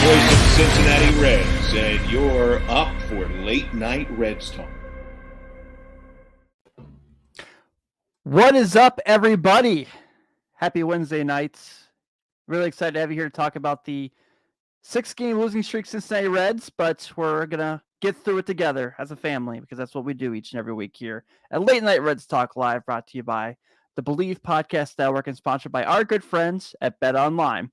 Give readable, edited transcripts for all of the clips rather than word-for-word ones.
Voice of the Cincinnati Reds, and you're up for Late Night Reds Talk. What is up, everybody? Happy Wednesday nights. Really excited to have you here to talk about the 6-game losing streak Cincinnati Reds, but we're going to get through it together as a family because that's what we do each and every week here at Late Night Reds Talk Live, brought to you by the Believe Podcast Network and sponsored by our good friends at Bet Online.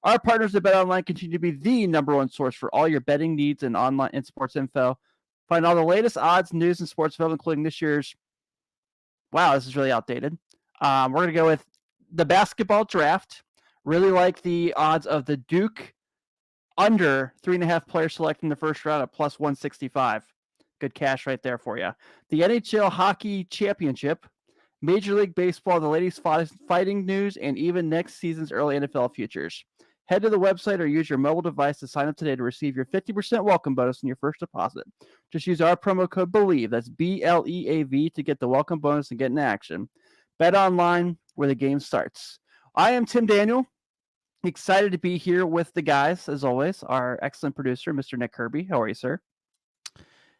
Our partners at Bet Online continue to be the number one source for all your betting needs and online and sports info. Find all the latest odds, news, and sports info, including this year's. Wow, this is really outdated. We're going to go with the basketball draft. Really like the odds of the Duke under 3.5 players selected in the first round at plus 165. Good cash right there for you. The NHL Hockey Championship, Major League Baseball, the latest fighting news, and even next season's early NFL futures. Head to the website or use your mobile device to sign up today to receive your 50% welcome bonus on your first deposit. Just use our promo code BELIEVE, that's BLEAV, to get the welcome bonus and get in action. Bet Online, where the game starts. I am Tim Daniel. Excited to be here with the guys, as always. Our excellent producer, Mr. Nick Kirby. How are you, sir?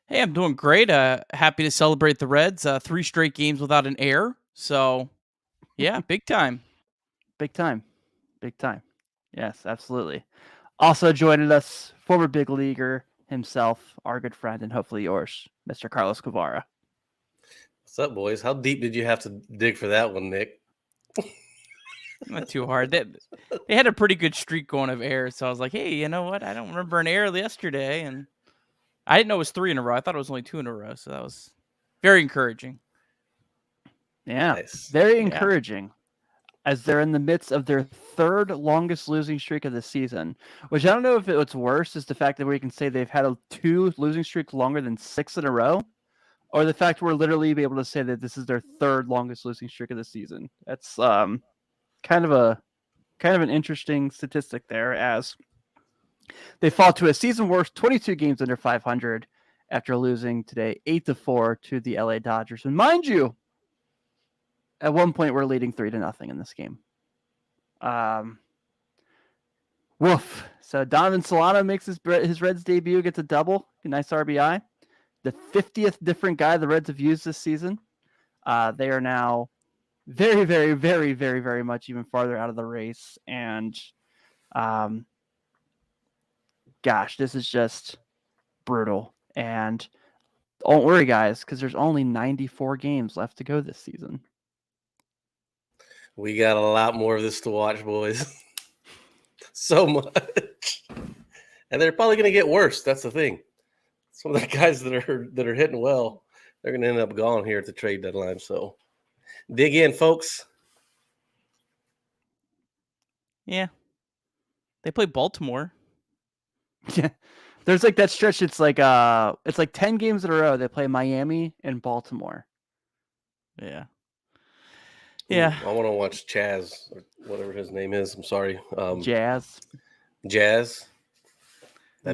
Hey, I'm doing great. Happy to celebrate the Reds. 3 straight games without an error. So, yeah, big time. Big time. Big time. Yes, absolutely. Also joining us, former big leaguer himself, our good friend, and hopefully yours, Mr. Carlos Guevara. What's up, boys? How deep did you have to dig for that one, Nick? Not too hard. They had a pretty good streak going of errors, so I was like, hey, you know what? I don't remember an error yesterday, and I didn't know it was 3 in a row. I thought it was only 2 in a row, so that was very encouraging. Yeah, Nice. very encouraging. As they're in the midst of their 3rd longest losing streak of the season, which I don't know if what's worse is the fact that we can say they've had 2 losing streaks longer than 6 in a row, or the fact we're literally able to say that this is their 3rd longest losing streak of the season. That's kind of an interesting statistic there, as they fall to a season worst 22 games under 500 after losing today 8-4 to the LA Dodgers. And mind you, at one point, we're leading 3-0 in this game. Woof. So Donovan Solano makes his Reds debut, gets a double, a nice RBI. The 50th different guy the Reds have used this season. They are now very, very, very, very, very much even farther out of the race. And gosh, this is just brutal. And don't worry, guys, because there's only 94 games left to go this season. We got a lot more of this to watch, boys. So much. And they're probably going to get worse. That's the thing. Some of the guys that are hitting well, they're going to end up gone here at the trade deadline. So dig in, folks. Yeah. They play Baltimore. Yeah. There's like that stretch. It's like 10 games in a row. They play Miami and Baltimore. Yeah. Yeah. I want to watch Chaz, or whatever his name is. I'm sorry. Jazz. That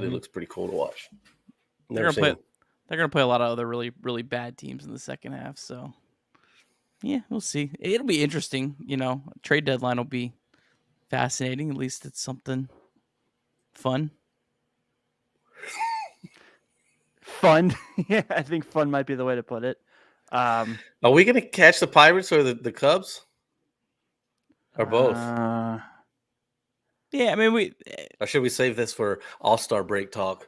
dude looks pretty cool to watch. They're gonna play a lot of other really, really bad teams in the second half. So yeah, we'll see. It'll be interesting. Trade deadline will be fascinating. At least it's something Fun. Fun. Yeah, I think fun might be the way to put it. Are we going to catch the Pirates or the Cubs? Or both? Yeah, I mean, Or should we save this for All-Star break talk?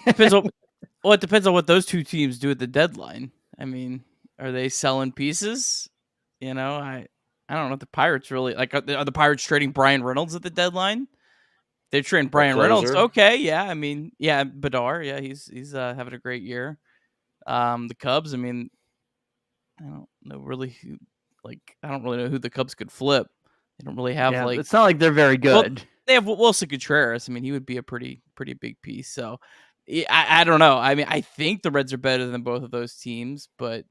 depends on. Well, it depends on what those two teams do at the deadline. I mean, are they selling pieces? You know, I don't know if the Pirates really like. Are the Pirates trading Brian Reynolds at the deadline? They're trading Brian Reynolds. closer? Okay, yeah. I mean, yeah, Bedard. Yeah, he's having a great year. The Cubs. I mean, I don't know really who. Like, I don't really know who the Cubs could flip. They don't really have like. It's not like they're very Well, good. they have Wilson Contreras. I mean, he would be a pretty big piece. So, I don't know. I mean, I think the Reds are better than both of those teams, but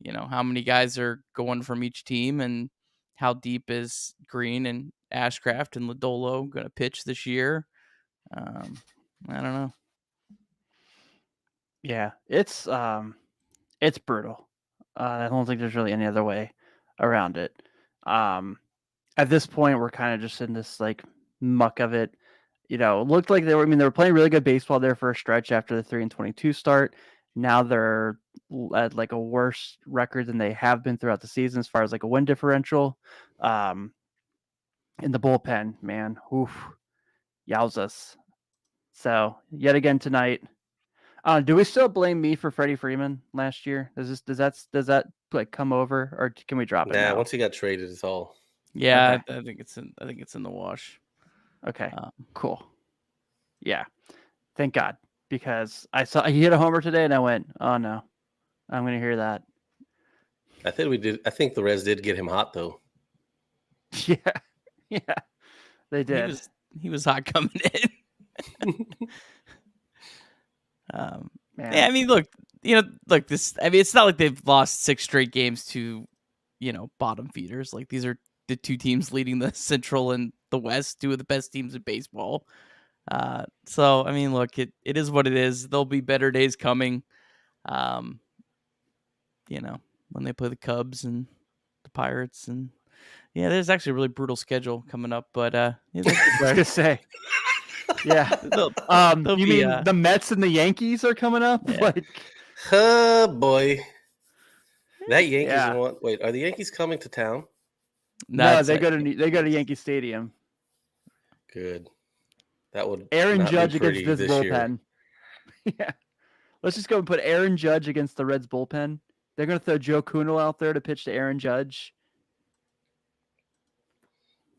you know, how many guys are going from each team, and how deep is Green and Ashcraft and Lodolo going to pitch this year? I don't know. Yeah, it's brutal. I don't think there's really any other way around it. At this point, we're kind of just in this like muck of it. You know, it looked like they were playing really good baseball there for a stretch after the 3-22 start. Now they're at like a worse record than they have been throughout the season as far as like a win differential. In the bullpen, man, oof, yowzas. So yet again tonight. Do we still blame me for Freddie Freeman last year? Does that like come over, or can we drop it Nah, now? once he got traded, it's all. Yeah, Okay. I think it's in the wash. Okay, cool. Yeah, thank God, because I saw he hit a homer today, and I went, "Oh no, I'm going to hear that." I think the Reds did get him hot though. Yeah, yeah, they did. He was hot coming in. Man. Yeah, I mean, look this. I mean, it's not like they've lost 6 straight games to, you know, bottom feeders. Like, these are the two teams leading the Central and the West, two of the best teams in baseball. So I mean, look, it is what it is. There'll be better days coming. You know, when they play the Cubs and the Pirates, and yeah, there's actually a really brutal schedule coming up. But yeah, I was gonna say, yeah. they'll You be, mean the Mets and the Yankees are coming up? Yeah. Like, Oh boy, that Yankees Yeah. one. Wait, are the Yankees coming to town? no, they go to Yankee Stadium. Good. That would Aaron not be Judge pretty against this this year. bullpen. Yeah. Let's just go and put Aaron Judge against the Reds bullpen. They're going to throw Joe Kunal out there to pitch to Aaron Judge.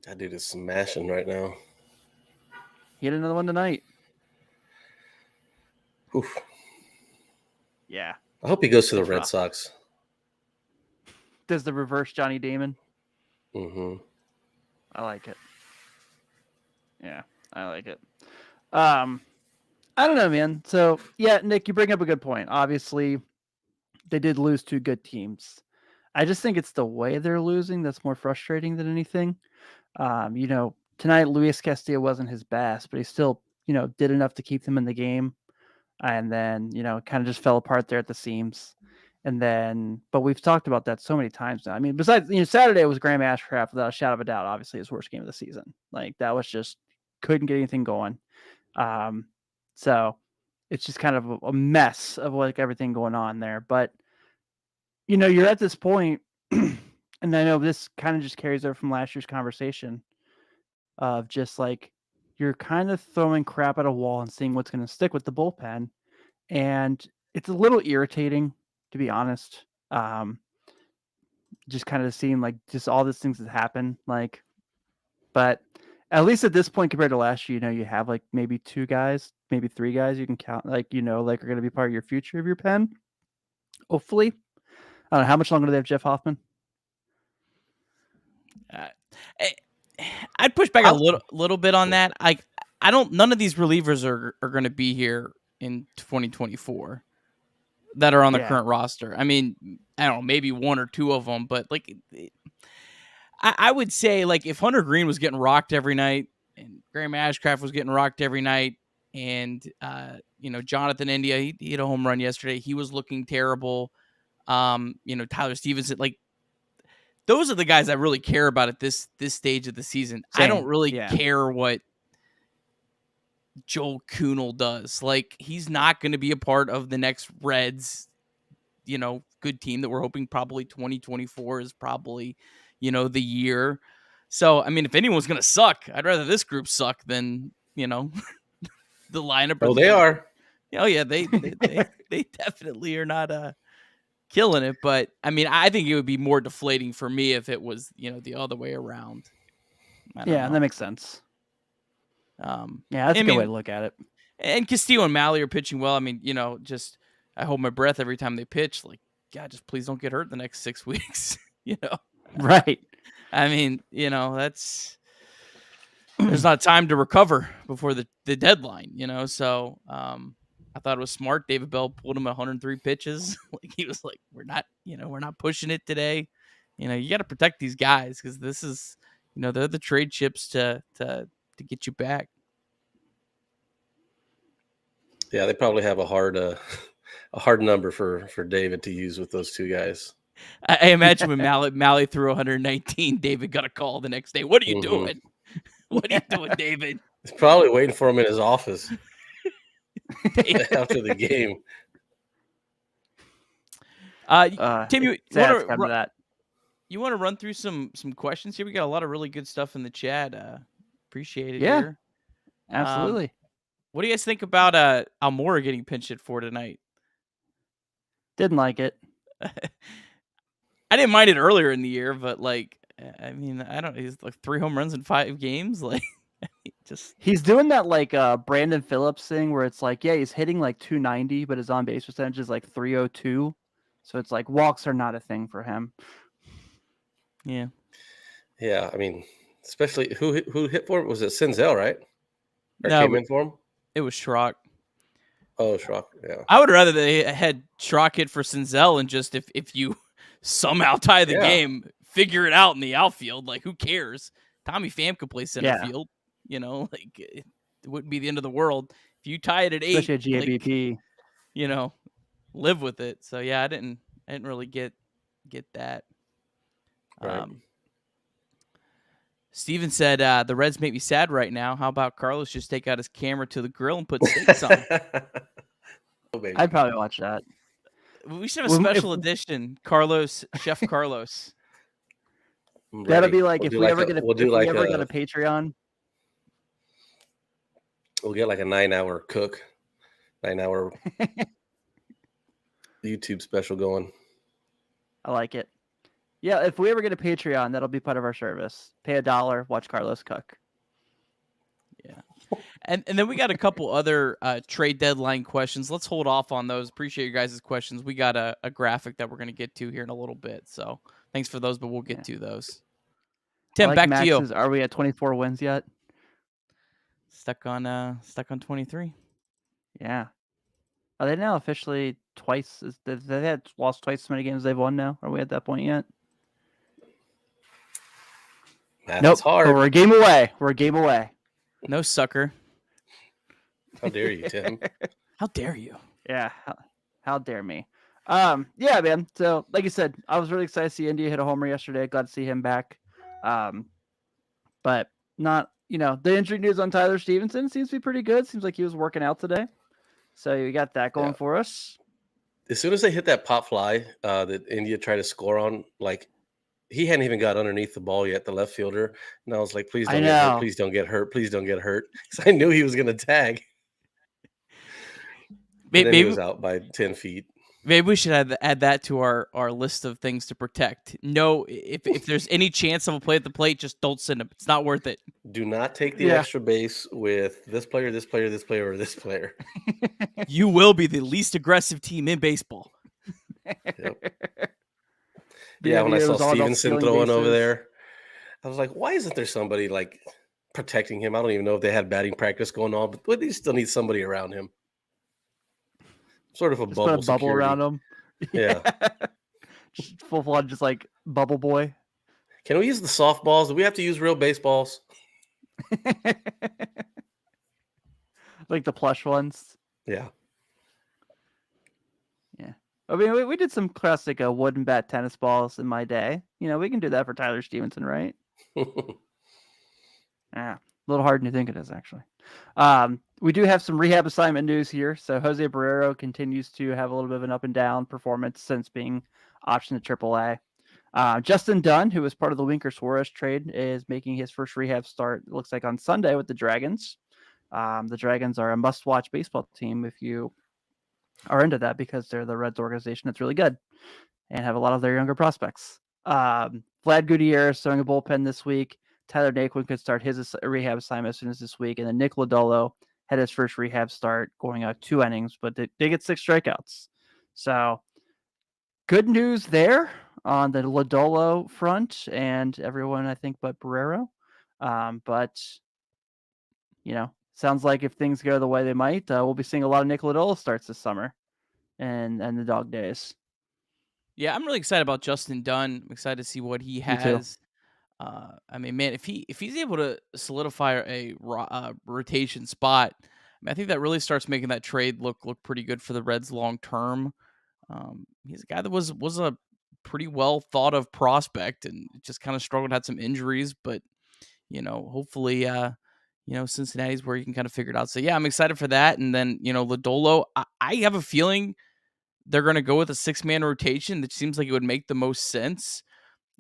That dude is smashing right now. He had another one tonight. Oof. Yeah. I hope he goes to the It's Red rough. Sox. Does the reverse Johnny Damon? Mm-hmm. I like it. Yeah, I like it. I don't know, man. So, yeah, Nick, you bring up a good point. Obviously, they did lose 2 good teams. I just think it's the way they're losing that's more frustrating than anything. You know, tonight Luis Castillo wasn't his best, but he still, you know, did enough to keep them in the game. And then, you know, it kind of just fell apart there at the seams. And then, but we've talked about that so many times now. I mean, besides, you know, Saturday was Graham Ashcraft without a shadow of a doubt, obviously his worst game of the season. Like, that was just, couldn't get anything going. So it's just kind of a mess of like everything going on there. But, you know, you're at this point, and I know this kind of just carries over from last year's conversation of just like, you're kind of throwing crap at a wall and seeing what's going to stick with the bullpen. And it's a little irritating, to be honest. Just kind of seeing like just all these things that happen. Like, but at least at this point compared to last year, you know, you have like maybe 2 guys, maybe 3 guys you can count, like, you know, like are going to be part of your future of your pen. Hopefully. I don't know how much longer do they have Jeff Hoffman? I'd push back a little bit on that. I don't. None of these relievers are going to be here in 2024 that are on the current roster. I mean, I don't know, maybe 1 or 2 of them, but like, I would say like if Hunter Green was getting rocked every night and Graham Ashcraft was getting rocked every night, and you know, Jonathan India, he hit a home run yesterday. He was looking terrible. You know, Tyler Stevenson, like, those are the guys I really care about at this stage of the season. Same. I don't really care what Joel Kuhnel does. Like, he's not going to be a part of the next Reds, good team that we're hoping probably 2024 is probably, the year. So, I mean, if anyone's going to suck, I'd rather this group suck than, the lineup. Oh, they are. Oh, yeah, they definitely are not killing it. But, I mean, I think it would be more deflating for me if it was, the other way around. I don't know. That makes sense. Yeah, that's a good way to look at it. And Castillo and Malley are pitching well. I mean, just I hold my breath every time they pitch. Like, God, just please don't get hurt the next 6 weeks. Right. I mean, that's there's not time to recover before the deadline. So I thought it was smart. David Bell pulled him 103 pitches. Like, he was like, we're not pushing it today. You got to protect these guys because this is, they're the trade chips to get you back. Yeah, they probably have a hard number for David to use with those two guys. I imagine when Malley threw 119, David got a call the next day. What are you doing? What are you doing, David? He's probably waiting for him in his office after the game. Tim, you want to run through some questions here? We got a lot of really good stuff in the chat. Appreciate it. Yeah, here. Absolutely. What do you guys think about Almora getting pinch hit for tonight? Didn't like it. I didn't mind it earlier in the year, but I mean, he's like 3 home runs in 5 games. Like, he's doing that like Brandon Phillips thing where it's like, yeah, he's hitting like 290, but his on base percentage is like 302. So it's like walks are not a thing for him. Yeah. Yeah, I mean, especially who hit for him? Was it Senzel, right? Or No, came in for him? It was Schrock. Oh, Schrock, yeah. I would rather they had Schrock hit for Senzel and just if you somehow tie the game, figure it out in the outfield. Like, who cares? Tommy Pham could play center field. It wouldn't be the end of the world. If you tie it at 8, especially a GABP, live with it. So yeah, I didn't really get that. Right. Steven said, the Reds make me sad right now. How about Carlos just take out his camera to the grill and put steaks on? Oh, baby. I'd probably watch that. We should have a special edition, Chef Carlos. That'll be like if we ever get a Patreon. We'll get like a 9-hour cook, 9-hour YouTube special going. I like it. Yeah, if we ever get a Patreon, that'll be part of our service. Pay $1, watch Carlos cook. Yeah. And then we got a couple other trade deadline questions. Let's hold off on those. Appreciate your guys' questions. We got a graphic that we're going to get to here in a little bit. So thanks for those, but we'll get to those. Tim, back to you. Are we at 24 wins yet? Stuck on 23. Yeah. Are they now officially twice? They had lost twice as many games as they've won now? Are we at that point yet? That's hard. We're a game away. No sucker. How dare you, Tim? How dare you? Yeah. How dare me? Yeah, man. So, like you said, I was really excited to see India hit a homer yesterday. Glad to see him back. But not, the injury news on Tyler Stevenson seems to be pretty good. Seems like he was working out today. So you got that going for us. As soon as they hit that pop fly that India tried to score on, like, he hadn't even got underneath the ball yet, the left fielder. And I was like, please don't get hurt. Please don't get hurt. Please don't get hurt. Because I knew he was going to tag. Maybe he was out by 10 feet. Maybe we should add that to our list of things to protect. No, if there's any chance of a play at the plate, just don't send him. It's not worth it. Do not take the extra base with this player, this player, this player, or this player. You will be the least aggressive team in baseball. Yep. Yeah, when I saw Stevenson throwing over there, I was like, why isn't there somebody like protecting him? I don't even know if they had batting practice going on, but they still need somebody around him. Sort of a bubble around him. Yeah. Full flood, just like bubble boy. Can we use the softballs? Do we have to use real baseballs? Like the plush ones? Yeah. Yeah. I mean, we did some classic wooden bat tennis balls in my day. We can do that for Tyler Stevenson, right? Yeah. A little harder than you think it is, actually. We do have some rehab assignment news here. So Jose Barrero continues to have a little bit of an up and down performance since being optioned to AAA. Justin Dunn, who was part of the Winker Suarez trade, is making his first rehab start, it looks like, on Sunday with the Dragons. The Dragons are a must-watch baseball team if you are into that, because they're the Reds organization that's really good and have a lot of their younger prospects. Vlad Gutierrez throwing a bullpen this week. Tyler Naquin could start his rehab assignment as soon as this week. And then Nick Lodolo had his first rehab start, going out 2 innings, but they get 6 strikeouts. So good news there on the Lodolo front and everyone, I think, but Barrero. But, sounds like if things go the way they might, we'll be seeing a lot of Nick Lodolo starts this summer and the dog days. Yeah, I'm really excited about Justin Dunn. I'm excited to see what he has. I mean, man, if he's able to solidify a rotation spot, I think that really starts making that trade look pretty good for the Reds long term. He's a guy that was a pretty well thought of prospect and just kind of struggled, had some injuries, but hopefully, Cincinnati's where you can kind of figure it out. So yeah, I'm excited for that. And then Lodolo, I have a feeling they're going to go with a 6-man rotation. That seems like it would make the most sense.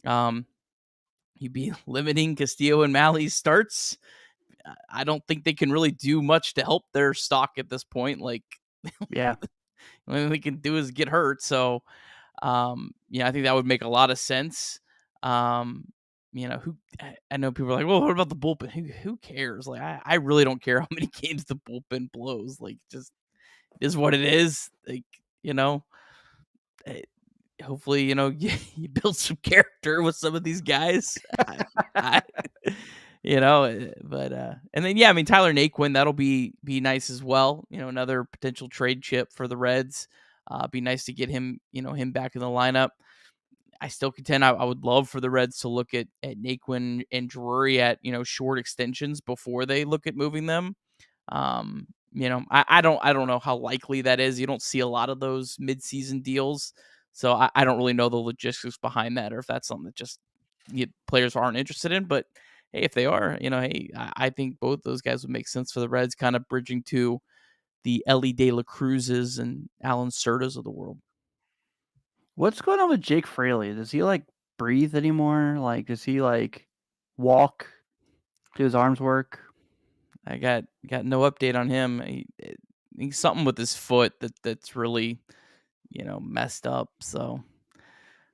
You'd be limiting Castillo and Malley's starts. I don't think they can really do much to help their stock at this point. Like, Yeah, the only thing they can do is get hurt. So, I think that would make a lot of sense. Who I know people are like, well, what about the bullpen? Who cares? Like, I really don't care how many games the bullpen blows. Like, just it is what it is. Like, hopefully, you build some character with some of these guys. But and then yeah, I mean, Tyler Naquin, that'll be nice as well. Another potential trade chip for the Reds. Be nice to get him, him back in the lineup. I still contend I would love for the Reds to look at Naquin and Drury at short extensions before they look at moving them. I don't know how likely that is. You don't see a lot of those midseason deals, so I don't really know the logistics behind that, or if that's something that just players aren't interested in. But hey, if they are, hey, I think both those guys would make sense for the Reds, kind of bridging to the Ellie De La Cruzes and Alan Cerdas of the world. What's going on with Jake Fraley? Does he breathe anymore? Does he walk? Do his arms work? I got no update on him. He's something with his foot that's really, messed up. So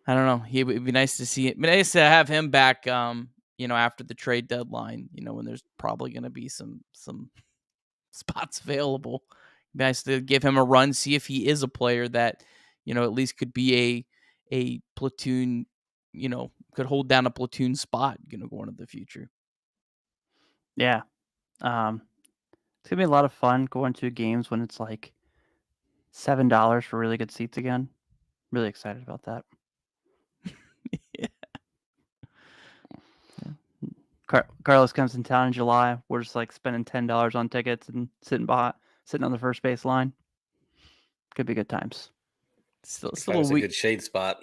I don't know. It would be nice to see it. But nice to have him back. After the trade deadline. When there's probably going to be some spots available. Nice to give him a run, see if he is a player that at least could be a platoon. Could hold down a platoon spot. Going into the future. Yeah. It's gonna be a lot of fun going to games when it's like $7 for really good seats again. Really excited about that. Yeah. Carlos comes in town in July. We're just spending $10 on tickets and sitting on the first base line. Could be good times. Still a good shade spot.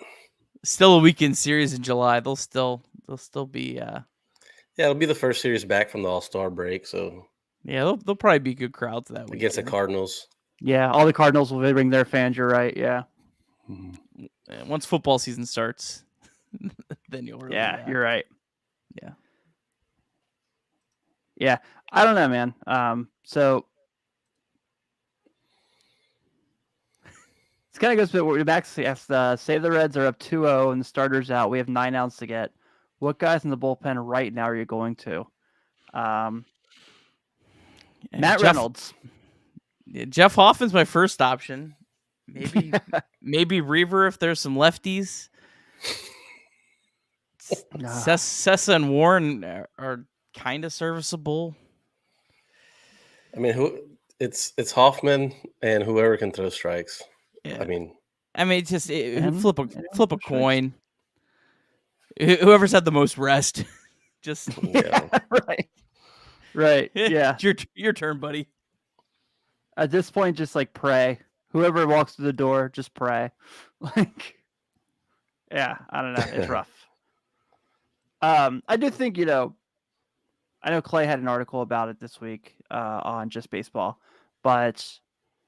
Still a weekend series in July. They'll still be. Yeah, it'll be the first series back from the All-Star break, so yeah, they'll probably be good crowds that week against the Cardinals. Yeah, all the Cardinals will bring their fans. You're right. Yeah. Once football season starts, then you'll really. Yeah, you're right. Yeah. Yeah, I don't know, man. So it kind of goes back to say the Reds are up 2-0 and the starter's out. We have 9 outs to get. What guys in the bullpen right now are you going to? Matt Reynolds. Yeah, Jeff Hoffman's my first option. Maybe Reaver if there's some lefties. Sessa and Warren are kind of serviceable. I mean, it's Hoffman and whoever can throw strikes. Yeah. I mean, just flip a coin. Whoever's had the most rest, just right. Yeah, it's your turn, buddy. At this point, just pray. Whoever walks through the door, just pray. Yeah, I don't know. It's rough. I do think I know Clay had an article about it this week on Just Baseball, but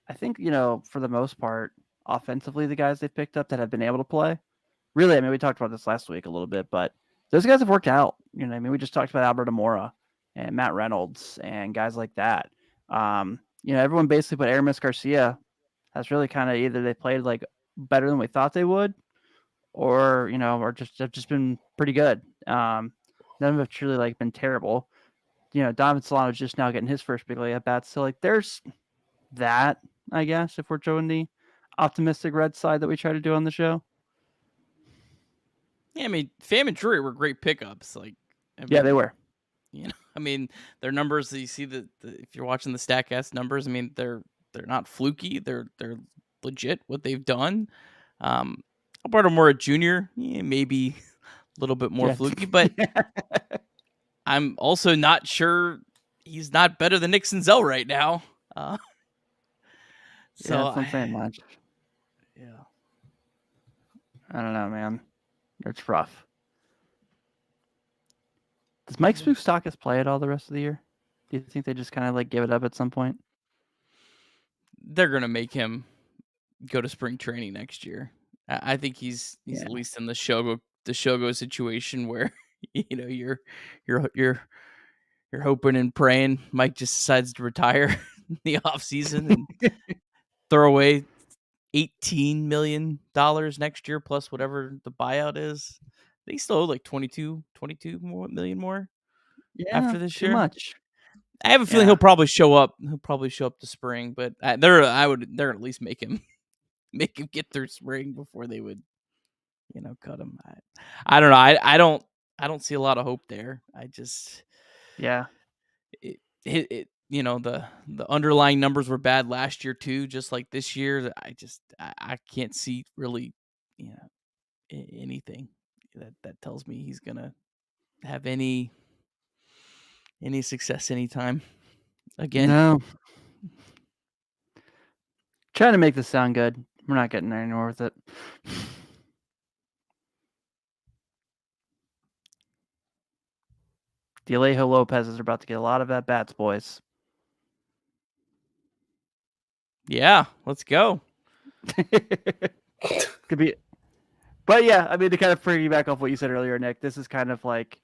I think, for the most part, offensively, the guys they've picked up that have been able to play, really, I mean, we talked about this last week a little bit, but those guys have worked out. I mean, we just talked about Albert Amora and Matt Reynolds and guys like that. Everyone basically put Aramis Garcia. That's really kind of either they played like better than we thought they would, or or just have just been pretty good. None of them have truly like been terrible. Donovan Solano's just now getting his first big league at bat, so like there's that, I guess, if we're showing the optimistic Red side that we try to do on the show. Yeah, I mean, Pham and Drury were great pickups. Like, Yeah, they were. I mean, their numbers. You see the if you're watching the Statcast numbers, I mean, they're not fluky. They're legit what they've done. Alberto Mora Jr. Maybe a little bit more fluky, but I'm also not sure he's not better than Nick Senzel right now. So that's not saying much. Yeah, I don't know, man. It's rough. Does Mike Spoustakis play at all the rest of the year? Do you think they just kind of like give it up at some point? They're gonna make him go to spring training next year. I think he's at least in the Shogo situation where you're hoping and praying Mike just decides to retire in the off season and throw away $18 million next year plus whatever the buyout is. They still owe like 22 million more after this too year. Much. I have a feeling he'll probably show up. He'll probably show up to spring, but they're at least make him get through spring before they would, cut him. I don't know. I don't see a lot of hope there. I just the underlying numbers were bad last year too, just like this year. I can't see really anything that tells me he's gonna have any success anytime again. No. Trying to make this sound good. We're not getting anywhere with it. The Alejo Lopez is about to get a lot of at bats, boys. Yeah, let's go. Could be, but yeah, I mean, to kind of piggyback off what you said earlier, Nick, this is kind of like,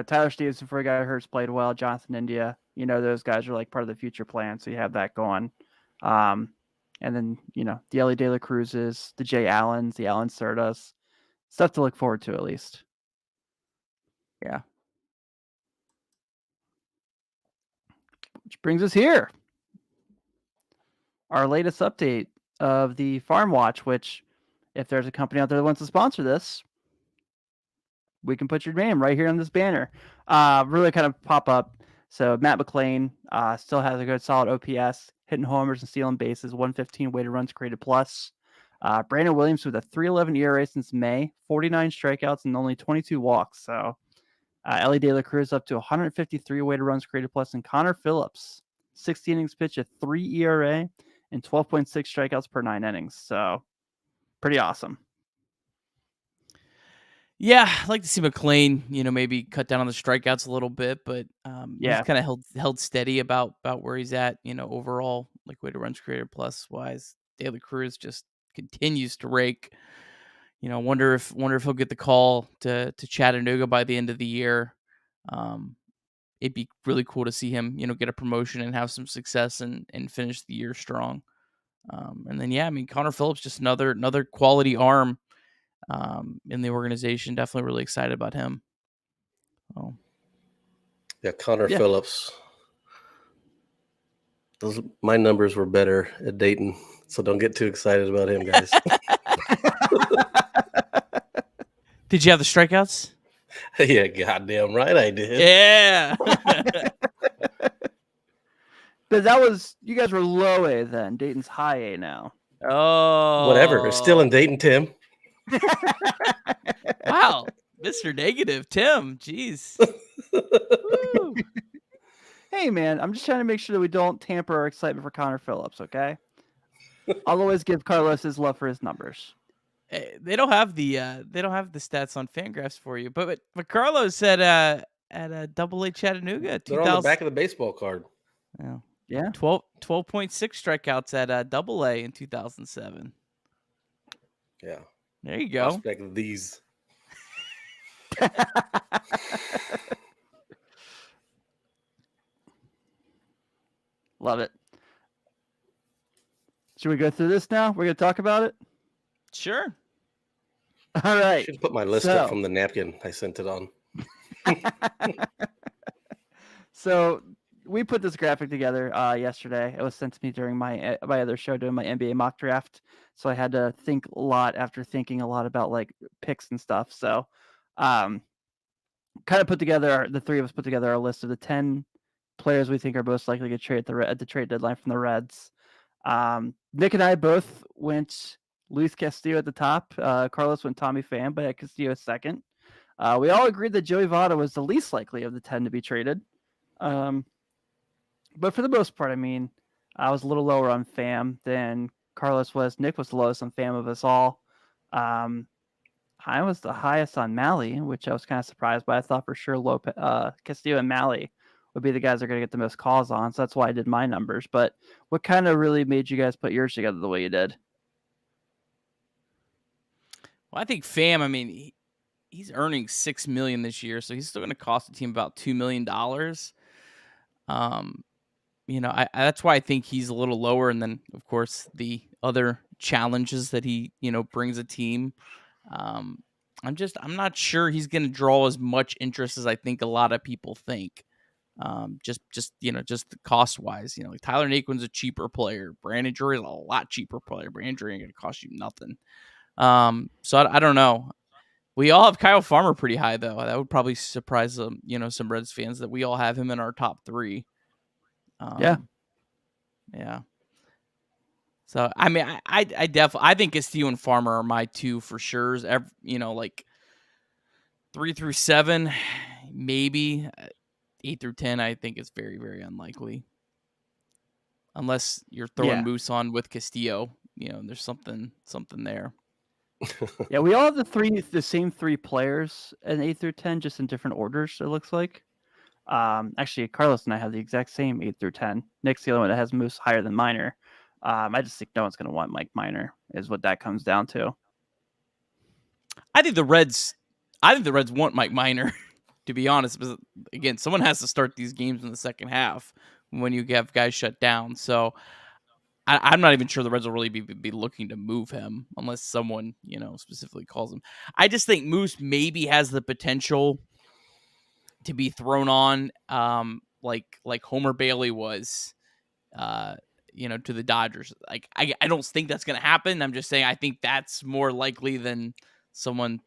Tyler Stevenson, before he got hurt, played well. Jonathan India, those guys are like part of the future plan, so you have that going. And then, the Ellie De La Cruzes, the Jay Allens, the Alan Cerdas, stuff to look forward to at least. Yeah. Which brings us here. Our latest update of the Farm Watch, which, if there's a company out there that wants to sponsor this, we can put your name right here on this banner. Really kind of pop up. So Matt McLean still has a good solid OPS, hitting homers and stealing bases, 115 weighted runs created plus. Brandon Williams with a 3.11 ERA since May, 49 strikeouts and only 22 walks. So Ellie De La Cruz up to 153 weighted runs created plus, and Connor Phillips, 60 innings pitched, a 3 ERA and 12.6 strikeouts per 9 innings. So pretty awesome. Yeah, I'd like to see McLean, maybe cut down on the strikeouts a little bit, but he's kind of held steady about where he's at, overall, like weighted runs created plus wise. De La Cruz just continues to rake. Wonder if he'll get the call to Chattanooga by the end of the year. It'd be really cool to see him, get a promotion and have some success and finish the year strong. And then Connor Phillips, just another quality arm in the organization. Definitely really excited about him. Oh. Yeah, Connor Phillips. My numbers were better at Dayton, so don't get too excited about him, guys. Did you have the strikeouts? Yeah, goddamn right I did. Yeah. But that was, you guys were low A then. Dayton's high A now. Oh. Whatever. It's still in Dayton, Tim. Wow. Mr. Negative, Tim. Jeez. Hey, man, I'm just trying to make sure that we don't tamper our excitement for Connor Phillips, okay? I'll always give Carlos his love for his numbers. They don't have the stats on Fangraphs for you, but Carlos said at Double A Chattanooga. They're on the back of the baseball card. Yeah. Yeah. 12.6 strikeouts at Double A in 2007. Yeah. There you go. Prospect these. Love it. Should we go through this now? We're going to talk about it? Sure. All right. Should put my list up from the napkin I sent it on. So we put this graphic together yesterday. It was sent to me during my other show doing my NBA mock draft. So I had to think a lot after thinking a lot about like picks and stuff. So kind of put together, the three of us put together a list of the 10 players we think are most likely to get traded at the trade deadline from the Reds. Nick and I both went Luis Castillo at the top. Carlos went Tommy Pham, but at Castillo second. We all agreed that Joey Votto was the least likely of the 10 to be traded. But for the most part, I mean, I was a little lower on Pham than Carlos was. Nick was the lowest on Pham of us all. I was the highest on Malley, which I was kind of surprised by. I thought for sure Castillo and Malley would be the guys that are going to get the most calls on. So that's why I did my numbers. But what kind of really made you guys put yours together the way you did? Well, I think Pham, I mean, he's earning $6 million this year, so he's still going to cost the team about $2 million. You know, that's why I think he's a little lower. And then, of course, the other challenges that he, you know, brings a team. I'm not sure he's going to draw as much interest as I think a lot of people think. Just cost wise, you know, like Tyler Naquin's a cheaper player. Brandon Drury is a lot cheaper player. Brandon Drury ain't going to cost you nothing. So I don't know. We all have Kyle Farmer pretty high though. That would probably surprise some Reds fans that we all have him in our top 3. Yeah. So I mean, I definitely think Castillo and Farmer are my 2 for sure. Like 3 through 7, maybe 8 through 10. I think it's very, very unlikely, unless you're throwing Moose on with Castillo. You know, there's something there. Yeah, we all have the same 3 players in 8 through 10, just in different orders. It looks like. Actually, Carlos and I have the exact same 8 through 10. Nick's the only one that has Moose higher than Minor. I just think no one's going to want Mike Minor, is what that comes down to. I think the Reds want Mike Minor, to be honest. Because again, someone has to start these games in the second half when you have guys shut down. So I'm not even sure the Reds will really be looking to move him unless someone, you know, specifically calls him. I just think Moose maybe has the potential to be thrown on, like Homer Bailey was, to the Dodgers. Like I don't think that's going to happen. I'm just saying I think that's more likely than someone,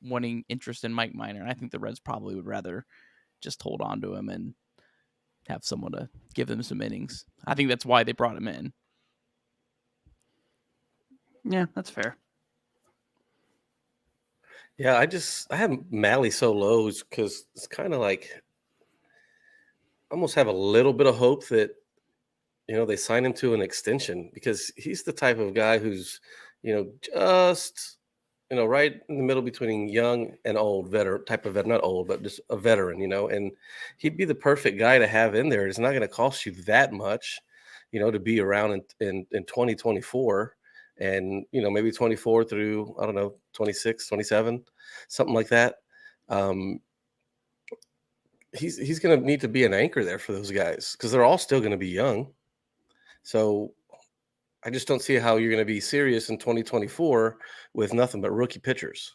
wanting interest in Mike Minor. And I think the Reds probably would rather just hold on to him and have someone to give them some innings. I think that's why they brought him in. Yeah, that's fair. Yeah, I have Malley so low because it's kind of like almost have a little bit of hope that, they sign him to an extension, because he's the type of guy who's, just, right in the middle between young and old veteran, not old, but just a veteran, and he'd be the perfect guy to have in there. It's not going to cost you that much, to be around in 2024 and, maybe 24 through, I don't know, 26, 27, something like that. He's going to need to be an anchor there for those guys because they're all still going to be young. So I just don't see how you're going to be serious in 2024 with nothing but rookie pitchers,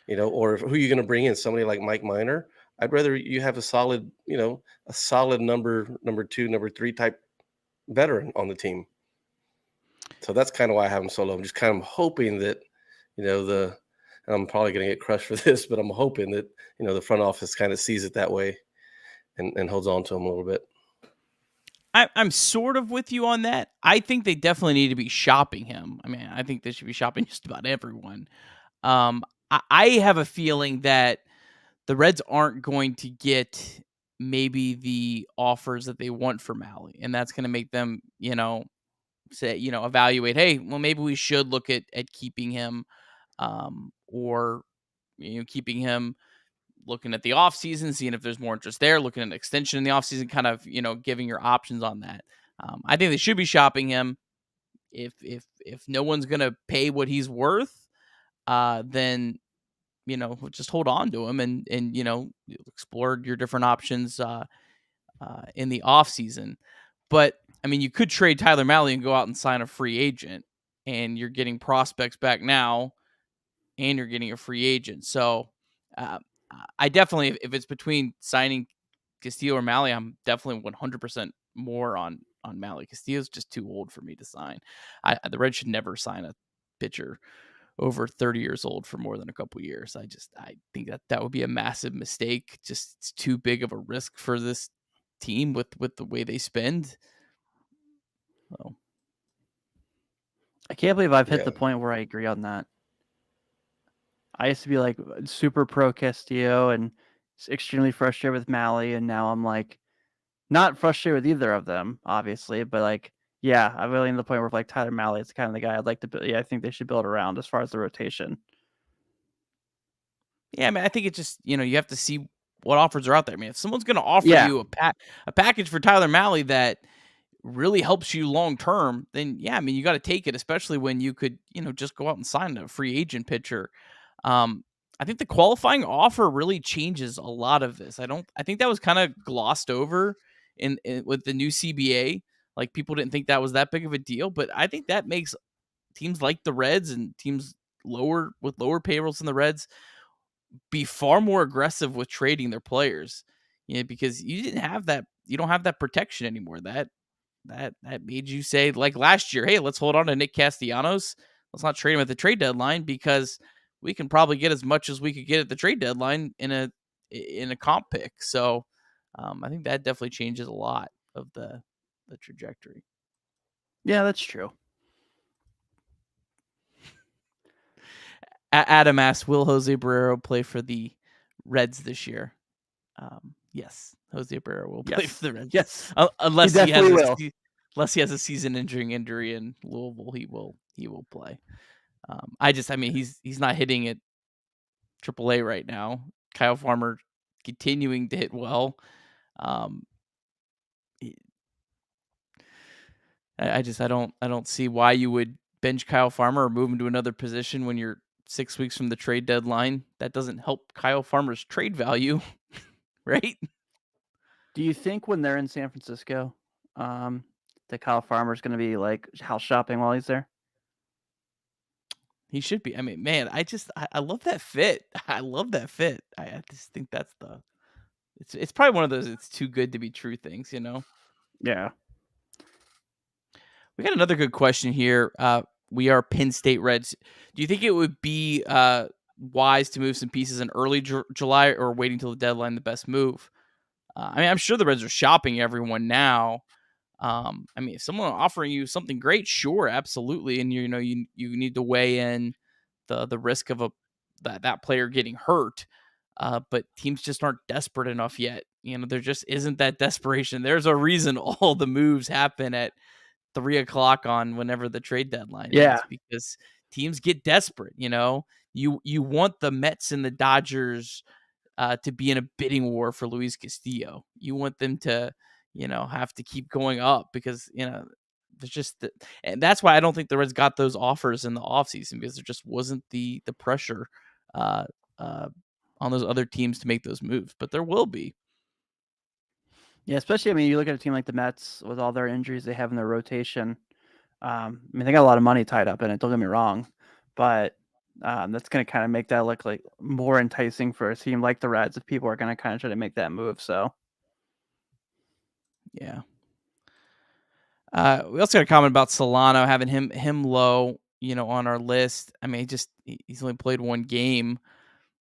or who are you going to bring in? Somebody like Mike Minor? I'd rather you have a solid, number 2, number 3 type veteran on the team. So that's kind of why I have him so low. I'm just kind of hoping that, and I'm probably going to get crushed for this, but I'm hoping that, the front office kind of sees it that way and holds on to him a little bit. I'm sort of with you on that. I think they definitely need to be shopping him. I mean, I think they should be shopping just about everyone. I have a feeling that the Reds aren't going to get maybe the offers that they want for Malley, and that's going to make them, say, evaluate, hey, well, maybe we should look at keeping him, or keeping him, looking at the offseason, seeing if there's more interest there, looking at an extension in the offseason, kind of, giving your options on that. I think they should be shopping him. If no one's going to pay what he's worth, then, just hold on to him and explore your different options in the offseason. But, I mean, you could trade Tyler Mahle and go out and sign a free agent, and you're getting prospects back now, and you're getting a free agent. So I definitely, if it's between signing Castillo or Mahle, I'm definitely 100% more on Mahle. Castillo's just too old for me to sign. The Reds should never sign a pitcher over 30 years old for more than a couple years. I think that would be a massive mistake. Just it's too big of a risk for this team with the way they spend. So. I can't believe I've hit the point where I agree on that. I used to be like super pro Castillo and extremely frustrated with Mahle, and now I'm like not frustrated with either of them, obviously, but like, yeah, I'm really in the point where like Tyler Mahle is kind of the guy I'd like to build. Yeah, I think they should build around as far as the rotation. Yeah, I mean, I think it's just, you have to see what offers are out there. I mean, if someone's going to offer you a package for Tyler Mahle that really helps you long term, then yeah, I mean, you got to take it, especially when you could, just go out and sign a free agent pitcher. I think the qualifying offer really changes a lot of this. I think that was kind of glossed over in with the new CBA. Like, people didn't think that was that big of a deal, but I think that makes teams like the Reds and teams with lower payrolls than the Reds be far more aggressive with trading their players. Because you don't have that protection anymore. That made you say, like last year, hey, let's hold on to Nick Castellanos. Let's not trade him at the trade deadline because we can probably get as much as we could get at the trade deadline in a comp pick. So I think that definitely changes a lot of the trajectory. Yeah, that's true. Adam asks, will Jose Barrero play for the Reds this year? Yes, Jose Barrero will play for the Reds. Yes, unless he has a season-ending injury in Louisville, he will play. He's not hitting at AAA right now. Kyle Farmer continuing to hit well. I don't see why you would bench Kyle Farmer or move him to another position when you're 6 weeks from the trade deadline. That doesn't help Kyle Farmer's trade value, right? Do you think when they're in San Francisco, that Kyle Farmer's going to be like house shopping while he's there? He should be. I mean, man, I love that fit. I love that fit. I just think that's it's probably one of those it's too good to be true things, Yeah. We got another good question here. We are Penn State Reds. Do you think it would be wise to move some pieces in early July or waiting till the deadline the best move? I'm sure the Reds are shopping everyone now. If someone offering you something great, sure, absolutely, and you need to weigh in the risk of that player getting hurt. But teams just aren't desperate enough yet. There just isn't that desperation. There's a reason all the moves happen at 3:00 on whenever the trade deadline is, because teams get desperate. You want the Mets and the Dodgers to be in a bidding war for Luis Castillo. You want them to, have to keep going up because, there's just and that's why I don't think the Reds got those offers in the offseason, because there just wasn't the pressure on those other teams to make those moves, but there will be. Yeah, especially, you look at a team like the Mets with all their injuries they have in their rotation. They got a lot of money tied up in it, don't get me wrong, but that's going to kind of make that look like more enticing for a team like the Reds if people are going to kind of try to make that move. So, yeah. We also got a comment about Solano, having him low, on our list. He's only played one game.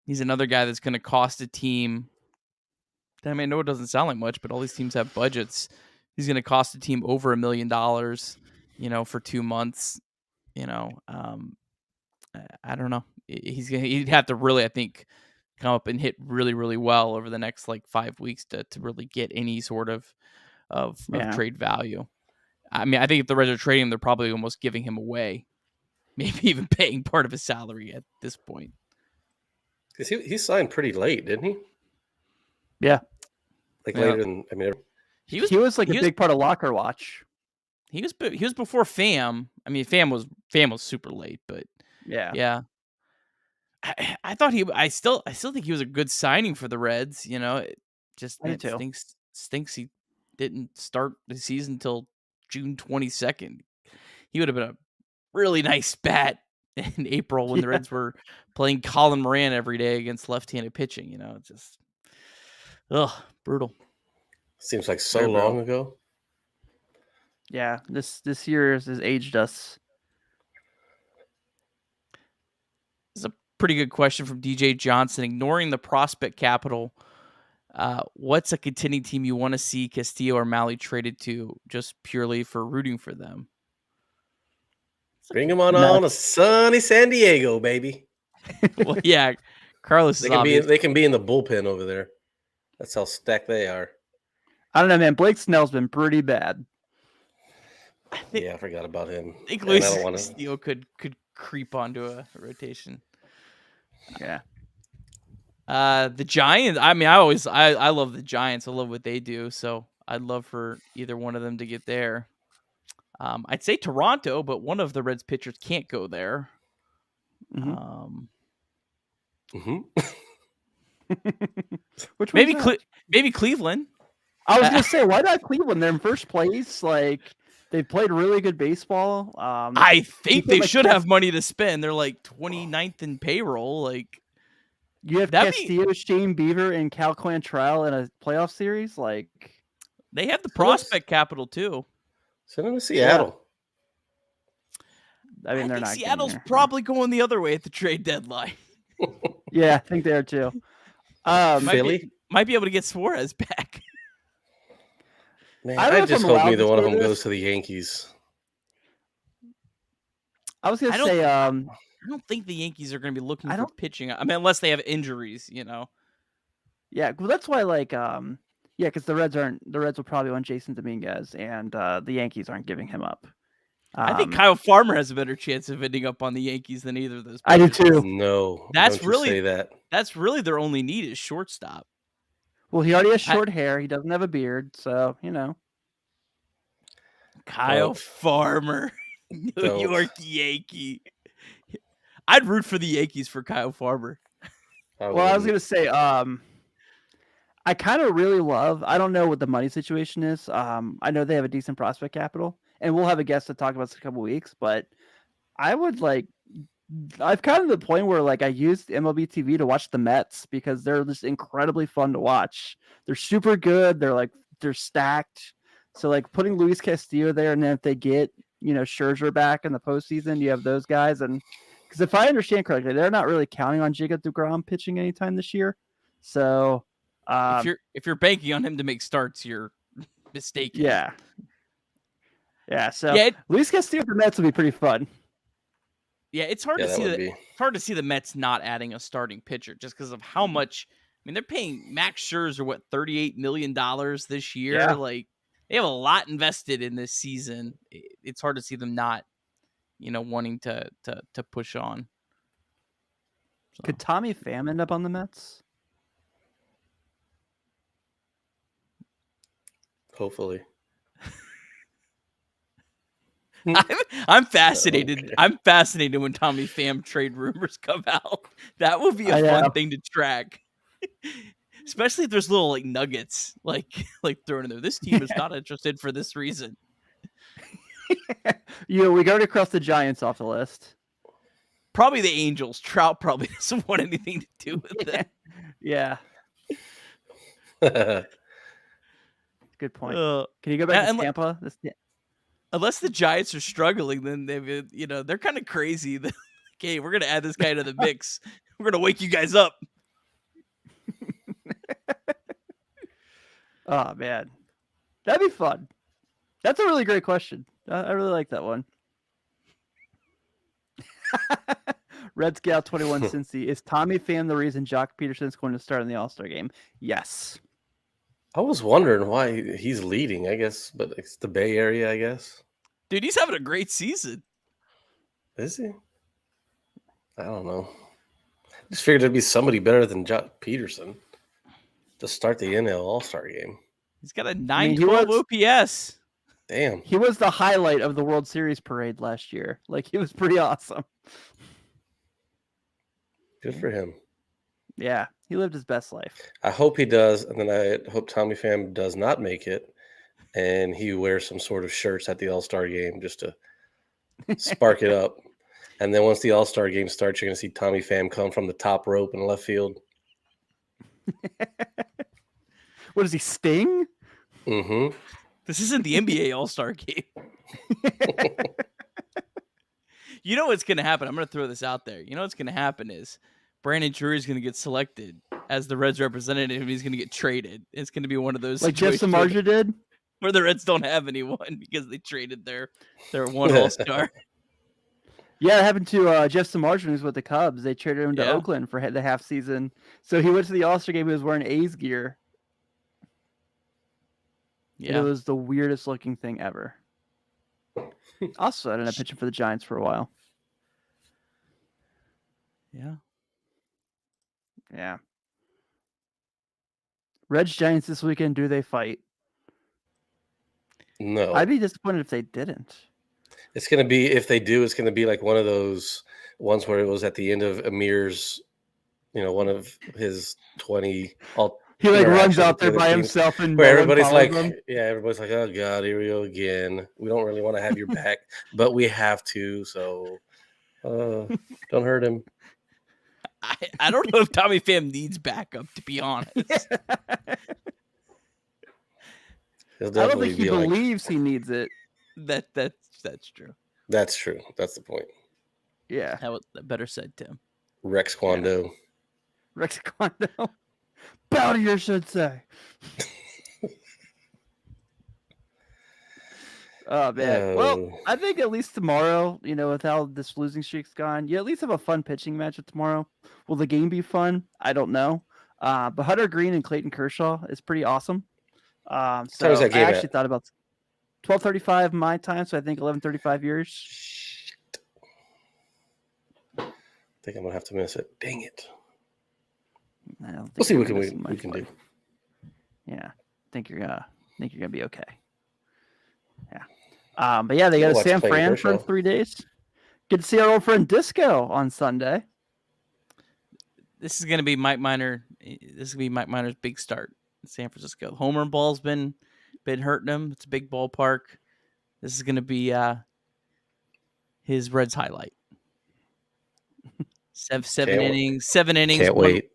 He's another guy that's going to cost a team. I know it doesn't sound like much, but all these teams have budgets. He's going to cost a team over $1 million, for 2 months. I don't know. He'd have to really, I think, come up and hit really, really well over the next 5 weeks to really get any sort of trade value. I think if the Reds are trading him, they're probably almost giving him away, maybe even paying part of his salary at this point. Because he signed pretty late, didn't he? Yeah. Like Yeah. later than He was like a big part of Locker Watch. He was before Fam. I mean, Fam was super late, but Yeah. I thought I still think he was a good signing for the Reds. You know, it just I do too. stinks he didn't start the season until June 22nd. He would have been a really nice bat in April when the Reds were playing Colin Moran every day against left-handed pitching. You know, it's just brutal. Seems like so Very long brutal. ago. Yeah, this year has aged us. This is a pretty good question from DJ Johnson. Ignoring the prospect capital, what's a contending team you want to see Castillo or Malley traded to just purely for rooting for them? Bring him on a sunny San Diego, baby. Well, yeah, Carlos is obvious. They can be in the bullpen over there. That's how stacked they are. I don't know, man. Blake Snell's been pretty bad. I forgot about him. I think Luis Castillo could creep onto a rotation. Yeah. The Giants. I mean, I love the Giants. I love what they do. So I'd love for either one of them to get there. I'd say Toronto, but one of the Reds pitchers can't go there. Which maybe Cleveland. I was gonna say, why not Cleveland? They're in first place. Like, they played really good baseball. I think they should have money to spend. They're like 29th in payroll. Like, you have Castillo, Shane Bieber, and Cal Quantrill in a playoff series. Like, they have the prospect capital too. Send them to Seattle. I mean, they're not. Seattle's probably going the other way at the trade deadline. Yeah, I think they are too. Philly might be able to get Suarez back. Man, I just hope neither one of them goes to the Yankees. I was gonna say, I don't think the Yankees are going to be looking for pitching. I mean, unless they have injuries, you know. Yeah, well, that's why, like, because the Reds will probably want Jason Dominguez, and the Yankees aren't giving him up. I think Kyle Farmer has a better chance of ending up on the Yankees than either of those. I do too. No, that's don't really say that. That's really their only need is shortstop. Well, he already has short hair. He doesn't have a beard, so you know. Kyle Farmer, New York Yankee. I'd root for the Yankees for Kyle Farmer. Well, I was gonna say, I kind of really love. I don't know what the money situation is. I know they have a decent prospect capital, and we'll have a guest to talk about this in a couple of weeks. But I would like. I've kind of the point where like I used MLB TV to watch the Mets because they're just incredibly fun to watch. They're super good. They're stacked. So like putting Luis Castillo there, and then if they get Scherzer back in the postseason, you have those guys. And because if I understand correctly, they're not really counting on Jacob deGrom pitching anytime this year. So if you're banking on him to make starts, you're mistaken. Yeah. So Luis Castillo for the Mets would be pretty fun. Yeah, it's hard to see it's hard to see the Mets not adding a starting pitcher just because of how much. I mean, they're paying Max Scherzer $38 million this year. Yeah. Like they have a lot invested in this season. It's hard to see them not, wanting to push on. So. Could Tommy Pham end up on the Mets? Hopefully. I'm fascinated. Okay. I'm fascinated when Tommy Pham trade rumors come out. That would be a fun thing to track. Especially if there's little like nuggets like thrown in there. This team is not interested for this reason. We got to cross the Giants off the list. Probably the Angels. Trout probably doesn't want anything to do with it. Yeah. Good point. Can you go back to Tampa? Unless the Giants are struggling, then they're kind of crazy. Okay, we're gonna add this guy to the mix. We're gonna wake you guys up. Oh man, that'd be fun. That's a really great question. I really like that one. Red Scout 21 Cincy. Is Tommy Pham the reason Jock Peterson's going to start in the All-Star game? Yes. I was wondering why he's leading, I guess, but it's the Bay Area, I guess. Dude, he's having a great season. Is he? I don't know. Just figured there'd be somebody better than Jock Peterson. to start the NL All-Star game. He's got a mean, 912 OPS. Damn. He was the highlight of the World Series parade last year. Like, he was pretty awesome. Good for him. Yeah, he lived his best life. I hope he does, and then I hope Tommy Pham does not make it, and he wears some sort of shirts at the All-Star game just to spark it up. And then once the All-Star game starts, you're going to see Tommy Pham come from the top rope in left field. What is he, Sting? Mm-hmm. This isn't the NBA All-Star game. You know what's going to happen? I'm going to throw this out there. You know what's going to happen is Brandon Drury is going to get selected as the Reds representative, and he's going to get traded. It's going to be one of those Like Jeff situations Samardzija did? where the Reds don't have anyone because they traded their one All-Star. Yeah, it happened to Jeff Samardzija when he was with the Cubs. They traded him to Yeah. Oakland for the half season. So he went to the All-Star game. He was wearing A's gear. Yeah. It was the weirdest looking thing ever. Also, I ended up pitching for the Giants for a while. Yeah. Yeah. Reds Giants this weekend. Do they fight? No. I'd be disappointed if they didn't. It's going to be, if they do, it's going to be like one of those ones where it was at the end of Amir's, one of his 20 He like runs interactions out with the there other by teams, himself and where no one everybody's like, follows him. everybody's like, oh God, here we go again. We don't really want to have your back, but we have to. So don't hurt him. I don't know if Tommy Pham needs backup, to be honest. He'll I don't definitely think he be like, believes he needs it. That's true. that's true. That's the point. Yeah. That better said, Tim. Rex Kwando. Rex Kwando. Bounty, I should say. Oh, man. Well, Oh. I think at least tomorrow, with how this losing streak's gone, you at least have a fun pitching matchup tomorrow. Will the game be fun? I don't know. But Hunter Green and Clayton Kershaw is pretty awesome. time So is that I game actually at? thought about 12:35 my time, so I think 11:35 yours. Shit. I think I'm going to have to miss it. Dang it. I don't think We'll see you're what gonna we miss can, much we can do. fun. Yeah, think you're gonna be okay. Yeah. But yeah, they got We'll a watch San Clayton Fran for Kershaw. 3 days. Get to see our old friend Disco on Sunday. This is going to be Mike Minor. This is going to be Mike Minor's big start in San Francisco. Homer ball's been hurting him. It's a big ballpark. This is going to be his Reds highlight. Seven Can't wait. innings. 7 innings. Can't wait.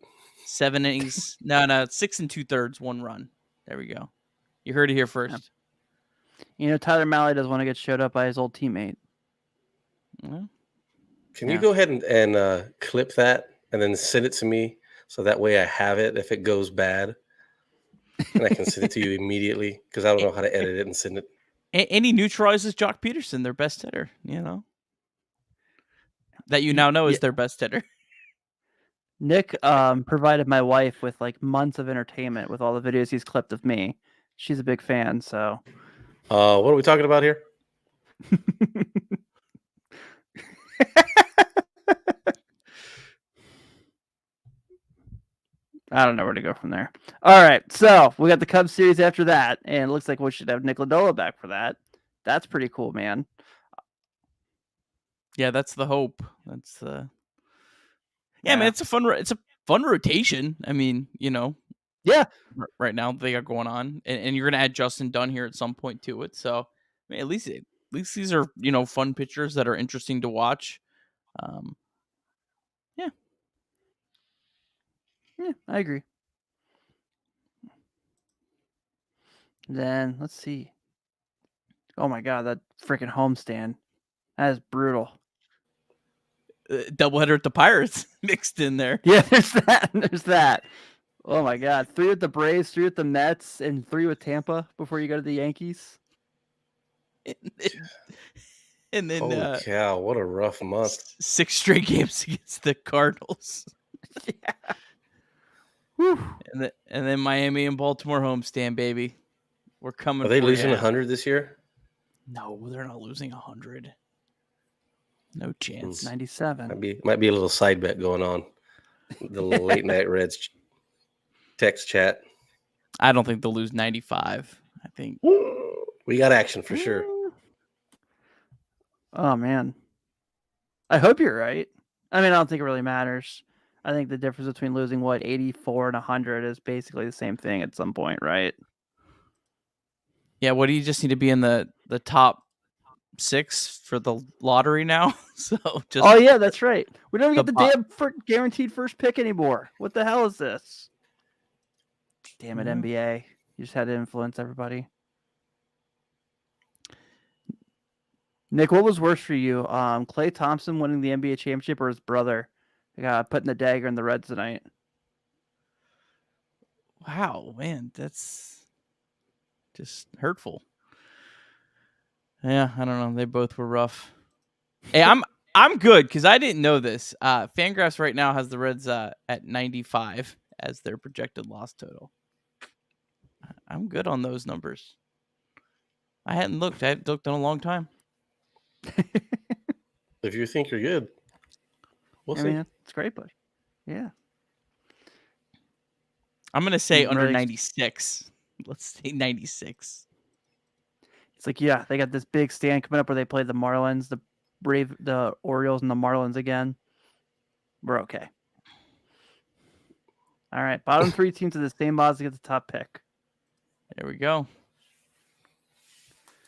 7 innings. No, 6 2/3, 1 run. There we go. You heard it here first. Tyler Mahle doesn't want to get showed up by his old teammate. Well, Can Yeah. you go ahead and clip that and then send it to me so that way I have it if it goes bad and I can send it to you immediately because I don't know how to edit it and send it. and he neutralizes Jock Peterson, their best hitter. That you now know is their best hitter. Nick provided my wife with like months of entertainment with all the videos he's clipped of me. She's a big fan, so What are we talking about here? I don't know where to go from there. All right, so we got the Cubs series after that, and it looks like we should have Nick Lodolo back for that. That's pretty cool, man. Yeah, that's the hope. That's man, it's a fun rotation. I mean, Yeah. right now they got going on, and you're gonna add Justin Dunn here at some point to it. So, I mean, at least these are fun pitchers that are interesting to watch. Yeah, I agree. Then let's see. Oh my god, that freaking homestand. That is brutal. Doubleheader at the Pirates mixed in there. Yeah, there's that. There's that. Oh my god. 3 with the Braves, 3 with the Mets, and 3 with Tampa before you go to the Yankees. And then Holy cow, what a rough month. 6 straight games against the Cardinals. Yeah. Whew. And then Miami and Baltimore homestand, baby. We're coming. Are they for losing ya. 100 this year? No, they're not losing 100. No chance. 97. Might be a little side bet going on. The little late night Reds text chat. I don't think they'll lose 95. I think We got action for sure. Oh man, I hope you're right. I mean, I don't think it really matters. I think the difference between losing 84 and 100 is basically the same thing at some point, right? Yeah, what do you just need to be in the top 6 for the lottery now? So just Oh yeah, that's right. We don't even the get the damn guaranteed first pick anymore. What the hell is this? Damn it, Mhm. NBA! You just had to influence everybody. Nick, what was worse for you? Klay Thompson winning the NBA championship or his brother putting the dagger in the Reds tonight? Wow, man, that's just hurtful. Yeah, I don't know. They both were rough. Hey, I'm good because I didn't know this. Fangraphs right now has the Reds at 95 as their projected loss total. I'm good on those numbers. I hadn't looked. I haven't looked in a long time. If you think you're good, we'll I see. mean, it's great, buddy. Yeah. I'm gonna say under Really- 96. Let's say 96. It's like, yeah, they got this big stand coming up where they play the Marlins, the Orioles, and the Marlins again. We're okay. All right, bottom 3 teams are the same odds to get the top pick. There we go.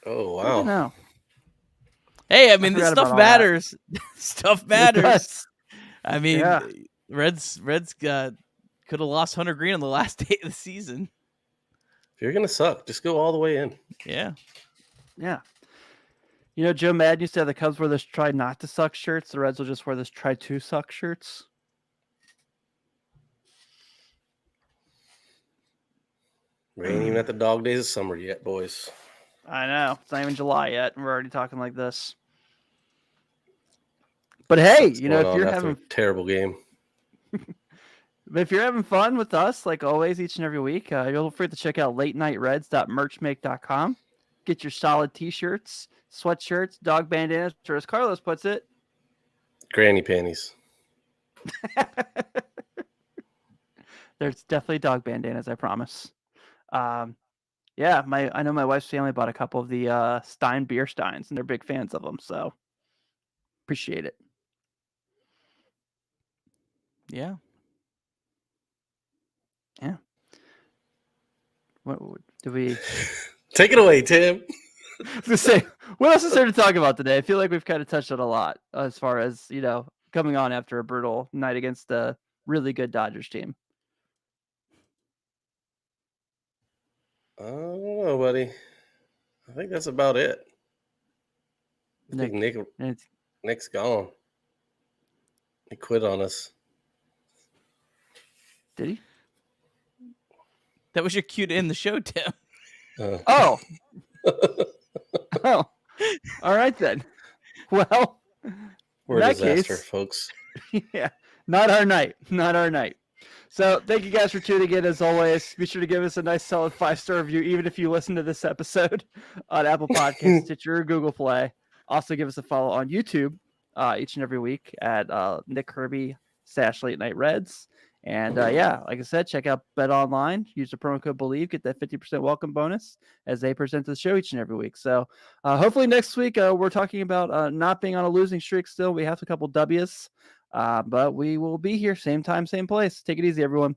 Oh I don't wow! know. Hey, I mean, this forgot about stuff all that. matters. Stuff It matters. does. I mean, Yeah. Reds could have lost Hunter Green on the last day of the season. If you're gonna suck, just go all the way in. Yeah. Yeah. You know, Joe Madden used to have the Cubs wear this try not to suck shirts. The Reds will just wear this try to suck shirts. We ain't even at the dog days of summer yet, boys. I know. It's not even July yet, and we're already talking like this. But hey, What's you know, going if on you're after having a terrible game, if you're having fun with us, like always, each and every week, you'll free to check out latenighreds.merchmake.com. Get your solid t-shirts, sweatshirts, dog bandanas, or as Carlos puts it, granny panties. there's definitely dog bandanas, I promise. Yeah, I know my wife's family bought a couple of the Stein beer steins, and they're big fans of them, so appreciate it. Yeah. What do we? Take it away, Tim. I was gonna say, what else is there to talk about today? I feel like we've kind of touched on a lot as far as coming on after a brutal night against a really good Dodgers team. I don't know, buddy. I think that's about it. I think Nick's gone. He quit on us. Did he? That was your cue to end the show, Tim. Oh. Oh. All right then. Well, We're a that disaster, case- folks. yeah, not our night. Not our night. So thank you guys for tuning in. As always, be sure to give us a nice solid 5-star review, even if you listen to this episode on Apple Podcasts, Stitcher, or Google Play. Also, give us a follow on YouTube each and every week at Nick Kirby /Late Night Reds. And yeah, like I said, check out Bet Online. Use the promo code BELIEVE. Get that 50% welcome bonus as they present the show each and every week. So hopefully next week we're talking about not being on a losing streak still. We have a couple W's, but we will be here same time, same place. Take it easy, everyone.